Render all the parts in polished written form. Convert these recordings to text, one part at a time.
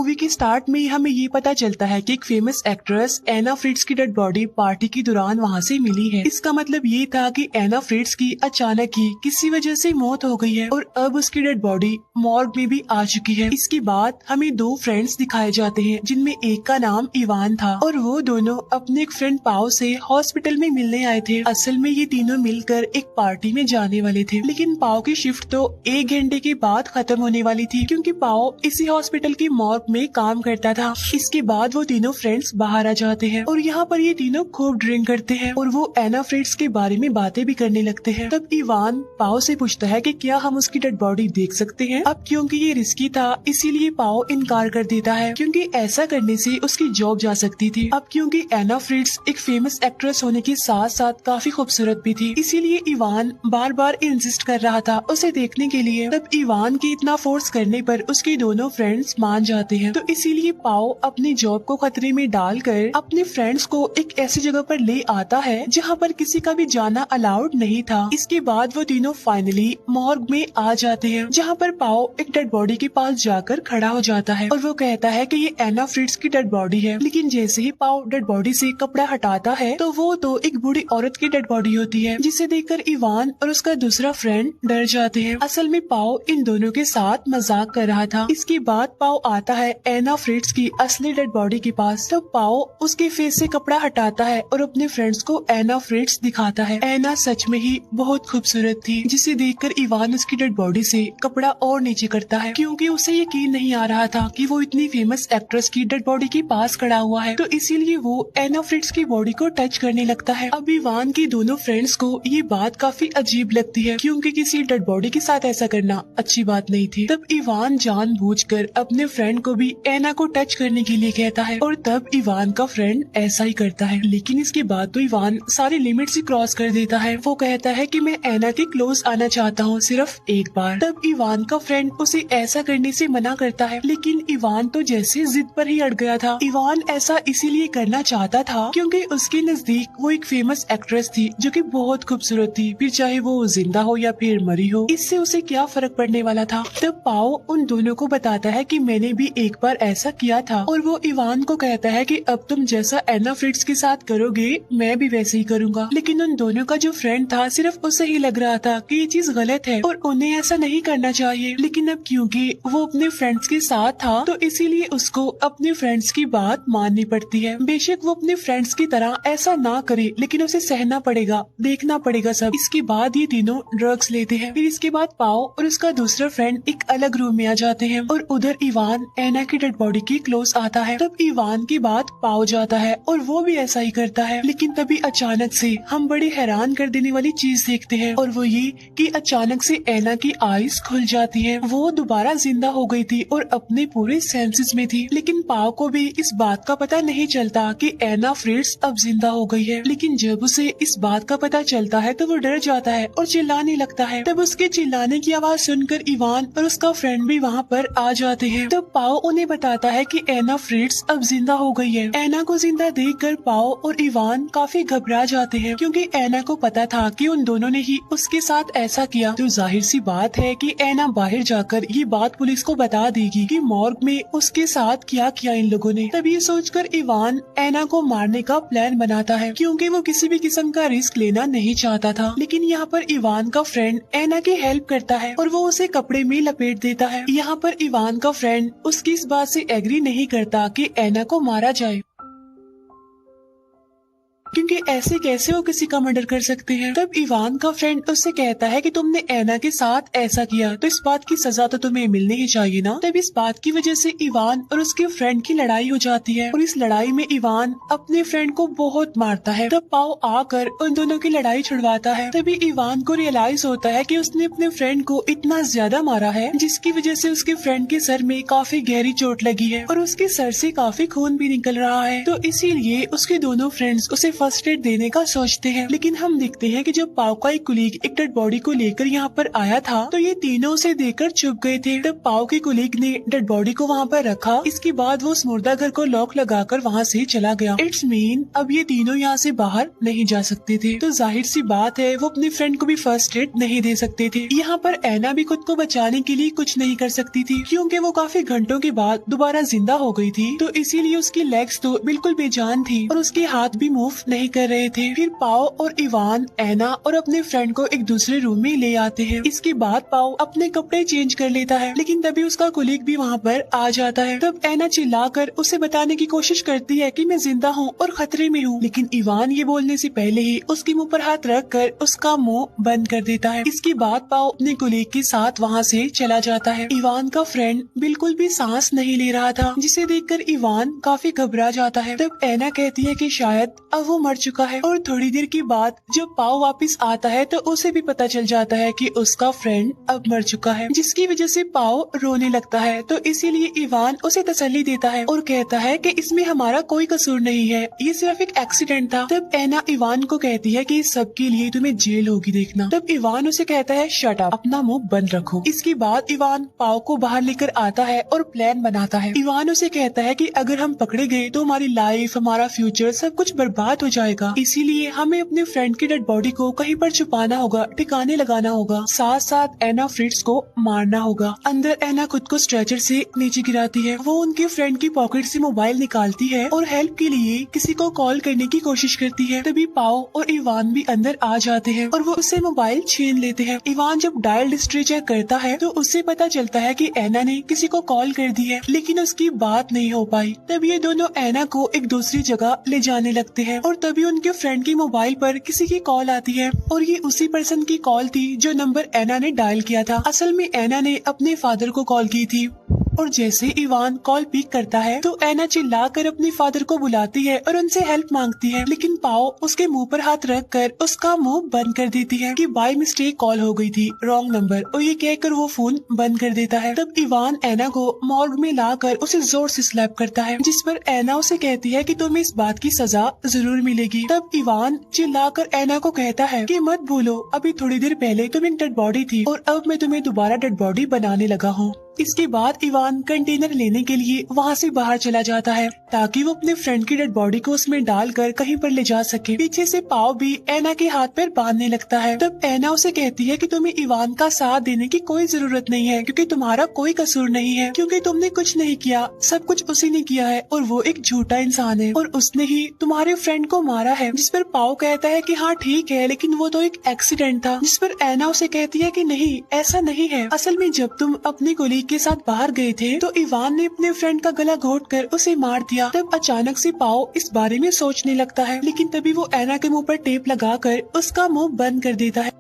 Movie के start में हमें ये पता चलता है कि एक फेमस एक्ट्रेस एना फ्रिट्ज की डेड बॉडी पार्टी के दौरान वहाँ से मिली है। इसका मतलब ये था कि एना फ्रिट्ज की अचानक ही किसी वजह से मौत हो गई है और अब उसकी डेड बॉडी मॉर्ग में भी आ चुकी है। इसके बाद हमें दो फ्रेंड्स दिखाए जाते हैं जिनमें एक का नाम इवान था और वो दोनों अपने एक फ्रेंड पाओ से हॉस्पिटल में मिलने आए थे। असल में ये तीनों मिलकर एक पार्टी में जाने वाले थे, लेकिन पाओ की शिफ्ट तो 1 घंटे के बाद खत्म होने वाली थी क्योंकि पाओ इसी हॉस्पिटल की मॉर्ग में काम करता था। इसके बाद वो तीनों फ्रेंड्स बाहर आ जाते हैं और यहाँ पर ये तीनों खूब ड्रिंक करते हैं और वो एना फ्रिट्ज के बारे में बातें भी करने लगते हैं। तब इवान पाओ से पूछता है कि क्या हम उसकी डेड बॉडी देख सकते हैं। अब क्योंकि ये रिस्की था इसीलिए पाओ इनकार कर देता है क्योंकि ऐसा करने से उसकी जॉब जा सकती थी। अब क्योंकि एना फ्रिट्ज एक फेमस एक्ट्रेस होने के साथ साथ काफी खूबसूरत भी थी, इसीलिए इवान बार बार इंसिस्ट कर रहा था उसे देखने के लिए। तब इवान के इतना फोर्स करने पर उसके दोनों फ्रेंड्स मान जाते हैं। तो इसीलिए पाओ अपनी जॉब को खतरे में डालकर अपने फ्रेंड्स को एक ऐसी जगह पर ले आता है जहाँ पर किसी का भी जाना अलाउड नहीं था। इसके बाद वो तीनों फाइनली मॉर्ग में आ जाते हैं जहाँ पर पाओ एक डेड बॉडी के पास जाकर खड़ा हो जाता है और वो कहता है कि ये एना फ्रिट्ज की डेड बॉडी है। लेकिन जैसे ही पाओ डेड बॉडी से कपड़ा हटाता है तो वो तो एक बूढ़ी औरत की डेड बॉडी होती है, जिसे देखकर इवान और उसका दूसरा फ्रेंड डर जाते हैं। असल में पाओ इन दोनों के साथ मजाक कर रहा था। इसके बाद पाओ आता है एना फ्रिट्ज की असली डेड बॉडी के पास। तो पाओ उसके फेस से कपड़ा हटाता है और अपने फ्रेंड्स को एना फ्रिट्ज दिखाता है। एना सच में ही बहुत खूबसूरत थी, जिसे देखकर इवान उसकी डेड बॉडी से कपड़ा और नीचे करता है क्योंकि उसे यकीन नहीं आ रहा था कि वो इतनी फेमस एक्ट्रेस की डेड बॉडी के पास खड़ा हुआ है। तो इसीलिए वो एना फ्रिट्ज की बॉडी को टच करने लगता है। अब इवान की दोनों फ्रेंड्स को ये बात काफी अजीब लगती है क्योंकि किसी डेड बॉडी के साथ ऐसा करना अच्छी बात नहीं थी। तब इवान जानबूझकर अपने फ्रेंड को भी एना को टच करने के लिए कहता है और तब इवान का फ्रेंड ऐसा ही करता है। लेकिन इसके बाद तो इवान सारी लिमिट से क्रॉस कर देता है। वो कहता है कि मैं एना के क्लोज आना चाहता हूँ सिर्फ एक बार। तब इवान का फ्रेंड उसे ऐसा करने से मना करता है, लेकिन इवान तो जैसे जिद पर ही अड़ गया था। इवान ऐसा इसीलिए करना चाहता था क्योंकि उसके नजदीक वो एक फेमस एक्ट्रेस थी जो कि बहुत खूबसूरत थी, फिर चाहे वो जिंदा हो या फिर मरी हो, इससे उसे क्या फर्क पड़ने वाला था। तब पाओ उन दोनों को बताता है कि मैंने भी एक बार ऐसा किया था और वो इवान को कहता है कि अब तुम जैसा एना फ्रिट्ज के साथ करोगे मैं भी वैसे ही करूँगा। लेकिन उन दोनों का जो फ्रेंड था सिर्फ उसे ही लग रहा था कि ये चीज गलत है और उन्हें ऐसा नहीं करना चाहिए। लेकिन अब क्योंकि वो अपने फ्रेंड्स के साथ था तो इसीलिए उसको अपने फ्रेंड्स की बात माननी पड़ती है। बेशक वो अपने फ्रेंड्स की तरह ऐसा ना करे लेकिन उसे सहना पड़ेगा, देखना पड़ेगा सब। इसके बाद ये तीनों ड्रग्स लेते हैं। फिर इसके बाद पाओ और उसका दूसरा फ्रेंड एक अलग रूम में आ जाते हैं और उधर इवान एना की डेड बॉडी के क्लोज आता है। तब इवान की बात पाओ जाता है और वो भी ऐसा ही करता है। लेकिन तभी अचानक से हम बड़ी हैरान कर देने वाली चीज देखते हैं और वो ये कि अचानक से एना की आईज खुल जाती हैं। वो दोबारा जिंदा हो गई थी और अपने पूरे सेंसेस में थी। लेकिन पाओ को भी इस बात का पता नहीं चलता कि एना फ्रिट्ज अब जिंदा हो गई है। लेकिन जब उसे इस बात का पता चलता है तो वो डर जाता है और चिल्लाने लगता है। तब उसके चिल्लाने की आवाज सुनकर इवान और उसका फ्रेंड भी वहाँ पर आ जाते हैं। तब पाओ उन्हें बताता है कि एना फ्रिट्ज अब जिंदा हो गई है। एना को जिंदा देखकर पाओ और इवान काफी घबरा जाते हैं क्योंकि एना को पता था कि उन दोनों ने ही उसके साथ ऐसा किया। तो जाहिर सी बात है कि एना बाहर जाकर ये बात पुलिस को बता देगी कि मॉर्ग में उसके साथ क्या किया इन लोगों ने। तब ये सोचकर इवान एना को मारने का प्लान बनाता है क्योंकि वो किसी भी किस्म का रिस्क लेना नहीं चाहता था। लेकिन यहाँ पर इवान का फ्रेंड एना की हेल्प करता है और वो उसे कपड़े में लपेट देता है। यहाँ पर इवान का फ्रेंड उसकी इस बात से एग्री नहीं करता कि एना को मारा जाए क्योंकि ऐसे कैसे वो किसी का मर्डर कर सकते हैं। तब इवान का फ्रेंड उससे कहता है कि तुमने एना के साथ ऐसा किया तो इस बात की सजा तो तुम्हें मिलनी ही चाहिए ना। तब इस बात की वजह से इवान और उसके फ्रेंड की लड़ाई हो जाती है और इस लड़ाई में इवान अपने फ्रेंड को बहुत मारता है। तब पाओ आकर उन दोनों की लड़ाई छुड़वाता है। तभी इवान को रियलाइज होता है कि उसने अपने फ्रेंड को इतना ज्यादा मारा है जिसकी वजह से उसके फ्रेंड के सर में काफी गहरी चोट लगी है और उसके सर से काफी खून भी निकल रहा है। तो इसीलिए उसके दोनों फ्रेंड्स उसे फर्स्ट एड देने का सोचते हैं। लेकिन हम देखते हैं कि जब पाओ का एक कुलीग एक डेड बॉडी को लेकर यहाँ पर आया था तो ये तीनों उसे देखकर चुप गए थे। तब पाओ के कुलीग ने डेड बॉडी को वहाँ पर रखा। इसके बाद वो उस मुर्दा घर को लॉक लगाकर वहाँ से चला गया। इट्स मीन अब ये तीनों यहाँ से बाहर नहीं जा सकते थे। तो जाहिर सी बात है वो अपने फ्रेंड को भी फर्स्ट एड नहीं दे सकते थे। यहाँ पर ऐना भी खुद को बचाने के लिए कुछ नहीं कर सकती थी क्योंकि वो काफी घंटों के बाद दोबारा जिंदा हो गई थी। तो इसीलिए उसकी लेग्स तो बिल्कुल बेजान थी और उसके हाथ भी मूव नहीं कर रहे थे। फिर पाओ और इवान ऐना और अपने फ्रेंड को एक दूसरे रूम में ले आते हैं। इसके बाद पाओ अपने कपड़े चेंज कर लेता है लेकिन तभी उसका कुलीग भी वहाँ पर आ जाता है। तब ऐना चिल्लाकर उसे बताने की कोशिश करती है कि मैं जिंदा हूँ और खतरे में हूँ, लेकिन इवान ये बोलने से पहले ही उसके मुंह पर हाथ रख कर उसका मुंह बंद कर देता है। इसके बाद पाओ अपने कुलीग के साथ वहाँ से चला जाता है। इवान का फ्रेंड बिल्कुल भी सांस नहीं ले रहा था जिसे देखकर इवान काफी घबरा जाता है। तब ऐना कहती है कि शायद अब वो मर चुका है और थोड़ी देर के बाद जब पाओ वापस आता है तो उसे भी पता चल जाता है कि उसका फ्रेंड अब मर चुका है, जिसकी वजह से पाओ रोने लगता है। तो इसीलिए इवान उसे तसल्ली देता है और कहता है कि इसमें हमारा कोई कसूर नहीं है, ये सिर्फ एक एक्सीडेंट था। तब ऐना इवान को कहती है कि इस सब के लिए तुम्हें जेल होगी देखना। तब इवान उसे कहता है शट अप, अपना मुंह बंद रखो। इसके बाद इवान पाओ को बाहर लेकर आता है और प्लान बनाता है। इवान उसे कहता है कि अगर हम पकड़े गए तो हमारी लाइफ, हमारा फ्यूचर सब कुछ बर्बाद हो जाएगा, इसीलिए हमें अपने फ्रेंड की डेड बॉडी को कहीं पर छुपाना होगा, ठिकाने लगाना होगा, साथ साथ ऐना फ्रिट्ज को मारना होगा। अंदर ऐना खुद को स्ट्रेचर से नीचे गिराती है। वो उनके फ्रेंड की पॉकेट से मोबाइल निकालती है और हेल्प के लिए किसी को कॉल करने की कोशिश करती है। तभी पाओ और इवान भी अंदर आ जाते हैं और वो उससे मोबाइल छीन लेते हैं। इवान जब डायल हिस्ट्री चेक करता है तो उससे पता चलता है कि ऐना ने किसी को कॉल कर दी है, लेकिन उसकी बात नहीं हो पाई। तब ये दोनों ऐना को एक दूसरी जगह ले जाने लगते हैं और तभी उनके फ्रेंड की मोबाइल पर किसी की कॉल आती है और ये उसी पर्सन की कॉल थी जो नंबर ऐना ने डायल किया था। असल में ऐना ने अपने फादर को कॉल की थी और जैसे इवान कॉल पिक करता है तो ऐना चिल्लाकर अपने फादर को बुलाती है और उनसे हेल्प मांगती है, लेकिन पाओ उसके मुंह पर हाथ रखकर उसका मुंह बंद कर देती है कि बाय मिस्टेक कॉल हो गई थी, रॉन्ग नंबर, और ये कहकर वो फोन बंद कर देता है। तब इवान ऐना को मॉर्ग में लाकर उसे जोर से स्लैप करता है, जिस पर ऐना उसे कहती है कि तुम्हें इस बात की सजा जरूर मिलेगी। तब इवान चिल्लाकर ऐना को कहता है कि मत भूलो, अभी थोड़ी देर पहले तुम एक डेड बॉडी थी और अब मैं तुम्हें दोबारा डेड बॉडी बनाने लगा हूँ। इसके बाद इवान कंटेनर लेने के लिए वहाँ से बाहर चला जाता है ताकि वो अपने फ्रेंड की डेड बॉडी को उसमें डालकर कहीं पर ले जा सके। पीछे से पाओ भी ऐना के हाथ पैर बांधने लगता है। तब ऐना उसे कहती है कि तुम्हें इवान का साथ देने की कोई जरूरत नहीं है क्योंकि तुम्हारा कोई कसूर नहीं है, क्योंकि तुमने कुछ नहीं किया, सब कुछ उसी ने किया है और वो एक झूठा इंसान है और उसने ही तुम्हारे फ्रेंड को मारा है। जिस पर पाओ कहता है कि हाँ ठीक है, लेकिन वो तो एक एक्सीडेंट था। जिस पर ऐना उसे कहती है कि नहीं, ऐसा नहीं है, असल में जब तुम अपनी कोलीग के साथ बाहर गए थे तो इवान ने अपने फ्रेंड का गला घोंटकर उसे मार दिया। तब अचानक से पाओ इस बारे में सोचने लगता है, लेकिन तभी वो ऐना के मुंह पर टेप लगाकर उसका मुंह बंद कर देता है।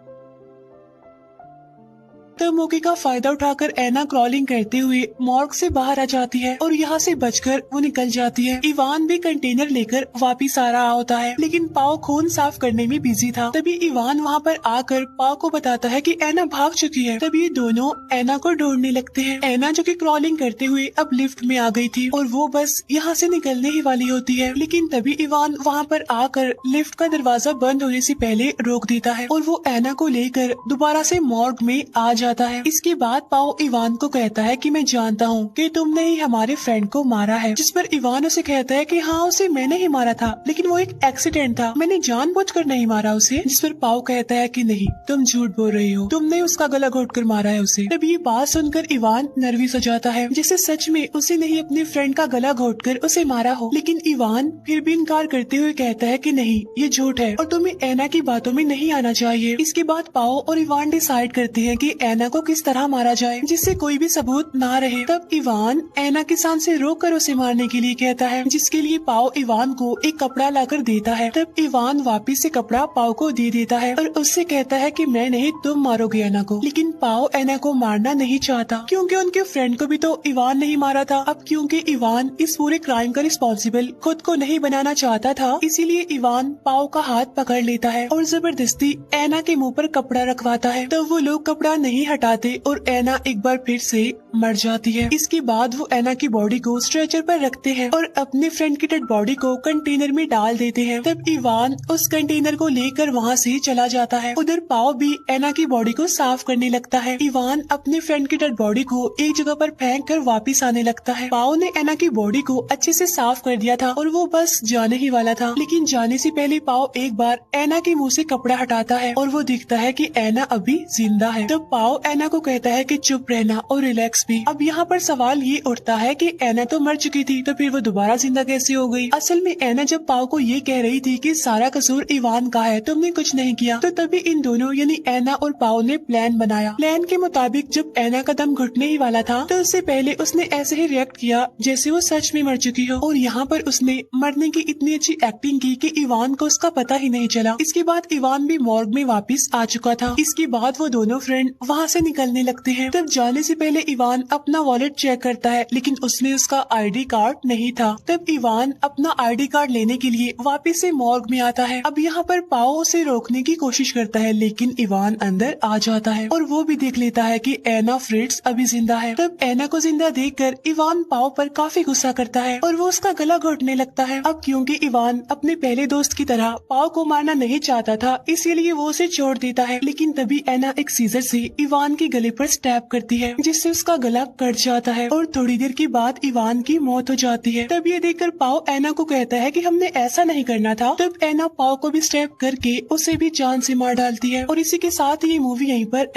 तब मौके का फायदा उठाकर ऐना क्रॉलिंग करते हुए मॉर्ग से बाहर आ जाती है और यहाँ से बचकर वो निकल जाती है। इवान भी कंटेनर लेकर वापिस आ रहा होता है, लेकिन पाओ खून साफ करने में बिजी था। तभी इवान वहाँ पर आकर पाओ को बताता है कि ऐना भाग चुकी है। तब ये दोनों ऐना को ढूंढने लगते हैं। ऐना जो कि क्रॉलिंग करते हुए अब लिफ्ट में आ गई थी और वो बस यहाँ से निकलने ही वाली होती है, लेकिन तभी इवान वहाँ पर आकर लिफ्ट का दरवाजा बंद होने से पहले रोक देता है और वो ऐना को लेकर दोबारा से मॉर्ग में आ जाता है। इसके बाद पाओ इवान को कहता है कि मैं जानता हूँ कि तुमने ही हमारे फ्रेंड को मारा है। जिस पर इवान उसे कहता है कि हाँ, उसे मैंने ही मारा था, लेकिन वो एक एक्सीडेंट था, मैंने जानबूझकर नहीं मारा उसे। जिस पर पाओ कहता है कि नहीं, तुम झूठ बोल रही हो, तुमने उसका गला घोंटकर मारा है उसे। तब ये बात सुनकर इवान नर्वस हो जाता है, जैसे सच में उसे नहीं अपने फ्रेंड का गला घोंटकर उसे मारा हो। लेकिन इवान फिर भी इनकार करते हुए कहता है कि नहीं, ये झूठ है और तुम्हें ऐना की बातों में नहीं आना चाहिए। इसके बाद पाओ और इवान डिसाइड करते हैं कि ऐना को किस तरह मारा जाए जिससे कोई भी सबूत ना रहे। तब इवान ऐना की सांस से रोककर उसे मारने के लिए कहता है, जिसके लिए पाओ इवान को एक कपड़ा लाकर देता है। तब इवान वापिस से कपड़ा पाओ को दे देता है और उससे कहता है कि मैं नहीं, तुम मारोगे ऐना को। लेकिन पाओ ऐना को मारना नहीं चाहता क्योंकि उनके फ्रेंड को भी तो इवान नहीं मारा था। अब क्योंकि इवान इस पूरे क्राइम का रिस्पॉन्सिबल खुद को नहीं बनाना चाहता था, इसीलिए इवान पाओ का हाथ पकड़ लेता है और जबरदस्ती ऐना के मुँह पर कपड़ा रखवाता है। तब वो लोग कपड़ा नहीं हटाते और ऐना एक बार फिर से मर जाती है। इसके बाद वो एना की बॉडी को स्ट्रेचर पर रखते हैं और अपने फ्रेंड की डेड बॉडी को कंटेनर में डाल देते हैं। तब इवान उस कंटेनर को लेकर वहाँ से चला जाता है। उधर पाओ भी एना की बॉडी को साफ करने लगता है। इवान अपने फ्रेंड की डेड बॉडी को एक जगह पर फेंक कर वापिस आने लगता है। पाओ ने एना की बॉडी को अच्छे से साफ कर दिया था और वो बस जाने ही वाला था, लेकिन जाने से पहले पाओ एक बार एना के मुंह से कपड़ा हटाता है और वो दिखता है कि एना अभी जिंदा है। तब पाओ एना को कहता है कि चुप रहना और रिलैक्स भी। अब यहाँ पर सवाल ये उठता है कि एना तो मर चुकी थी, तो फिर वो दोबारा जिंदा कैसे हो गई? असल में एना जब पाओ को ये कह रही थी कि सारा कसूर इवान का है, तुमने कुछ नहीं किया, तो तभी इन दोनों यानी एना और पाओ ने प्लान बनाया। प्लान के मुताबिक जब एना का दम घुटने ही वाला था तो उससे पहले उसने ऐसे ही रिएक्ट किया जैसे वो सच में मर चुकी हो, और यहाँ पर उसने मरने की इतनी अच्छी एक्टिंग की कि इवान को उसका पता ही नहीं चला। इसके बाद इवान भी मॉर्ग में वापस आ चुका था। इसके बाद वो दोनों फ्रेंड वहाँ से निकलने लगते हैं। तब जाने से पहले इवान अपना वॉलेट चेक करता है, लेकिन उसमें उसका आईडी कार्ड नहीं था। तब इवान अपना आईडी कार्ड लेने के लिए वापस से मॉर्ग में आता है। अब यहाँ पर पाओ उसे रोकने की कोशिश करता है, लेकिन इवान अंदर आ जाता है और वो भी देख लेता है कि एना फ्रिट्ज अभी जिंदा है। तब एना को जिंदा देखकर इवान पाओ पर काफी गुस्सा करता है और वो उसका गला घोटने लगता है। अब क्योंकि इवान अपने पहले दोस्त की तरह पाओ को मारना नहीं चाहता था, इसीलिए वो उसे छोड़ देता है, लेकिन तभी एना एक सीजर से इवान के गले पर स्टैब करती है, जिससे उसका गला कट जाता है और थोड़ी देर के बाद इवान की मौत हो जाती है। तब ये देखकर पाओ एना को कहता है कि हमने ऐसा नहीं करना था। तब एना पाओ को भी स्टैब करके उसे भी जान से मार डालती है और इसी के साथ ये मूवी यहीं पर